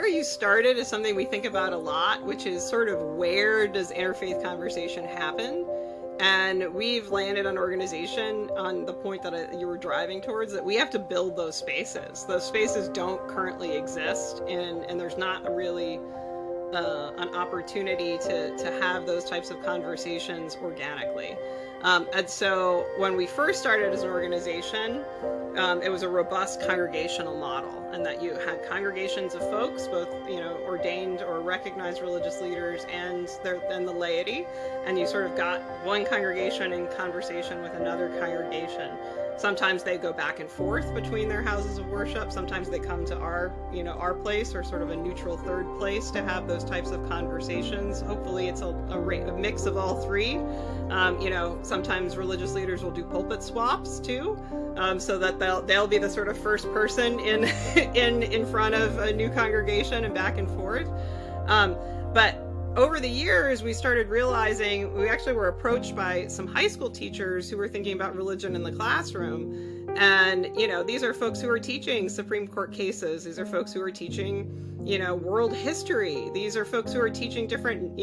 where you started is something we think about a lot, which is sort of where does interfaith conversation happen? And we've landed on organization on the point that you were driving towards, that we have to build those spaces. Those spaces don't currently exist, and there's not really an opportunity to have those types of conversations organically. And so when we first started as an organization, it was a robust congregational model, and that you had congregations of folks, both ordained or recognized religious leaders and the laity, and you sort of got one congregation in conversation with another congregation. Sometimes they go back and forth between their houses of worship. Sometimes they come to our place, or sort of a neutral third place, to have those types of conversations. Hopefully it's a mix of all three. Sometimes religious leaders will do pulpit swaps too, so that they'll be the sort of first person in front of a new congregation and back and forth. But over the years, we started realizing, we actually were approached by some high school teachers who were thinking about religion in the classroom. And, these are folks who are teaching Supreme Court cases. These are folks who are teaching, world history. These are folks who are teaching different,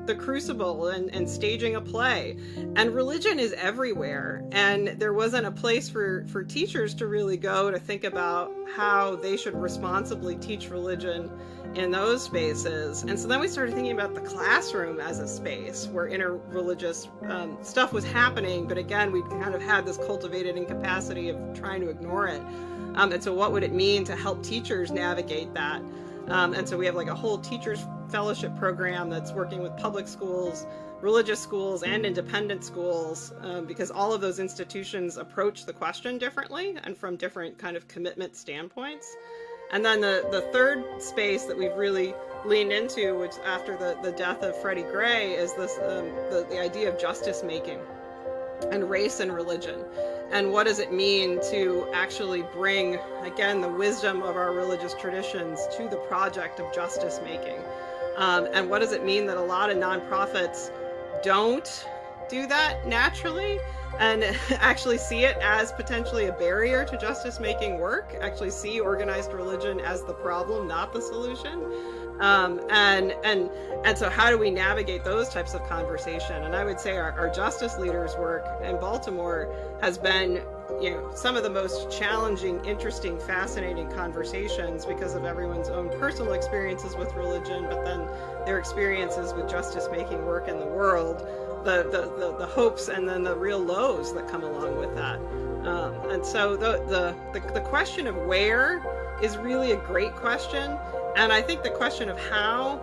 the Crucible and staging a play. And religion is everywhere. And there wasn't a place for teachers to really go to think about how they should responsibly teach religion in those spaces. And so then we started thinking about the classroom as a space where interreligious stuff was happening, but again, we kind of had this cultivated incapacity of trying to ignore it. And so what would it mean to help teachers navigate that? And so we have like a whole teachers fellowship program that's working with public schools, religious schools, and independent schools, because all of those institutions approach the question differently and from different kind of commitment standpoints. And then the third space that we've really leaned into, which after the death of Freddie Gray, is this the idea of justice making and race and religion. And what does it mean to actually bring, again, the wisdom of our religious traditions to the project of justice making? And what does it mean that a lot of nonprofits don't do that naturally, and actually see it as potentially a barrier to justice making work, actually see organized religion as the problem, not the solution? And so how do we navigate those types of conversation? And I would say our justice leaders work in Baltimore has been, some of the most challenging, interesting, fascinating conversations because of everyone's own personal experiences with religion, but then their experiences with justice making work in the world, the hopes and then the real lows that come along with that. And so the question of where is really a great question. And I think the question of how,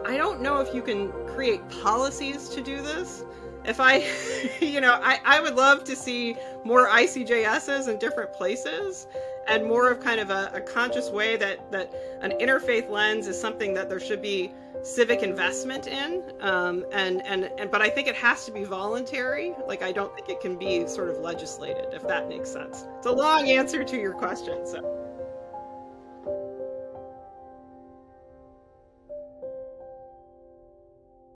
I don't know if you can create policies to do this. If I would love to see more ICJSs in different places, and more of kind of a conscious way that an interfaith lens is something that there should be civic investment in, but I think it has to be voluntary. Like, I don't think it can be sort of legislated, if that makes sense. It's a long answer to your question, so.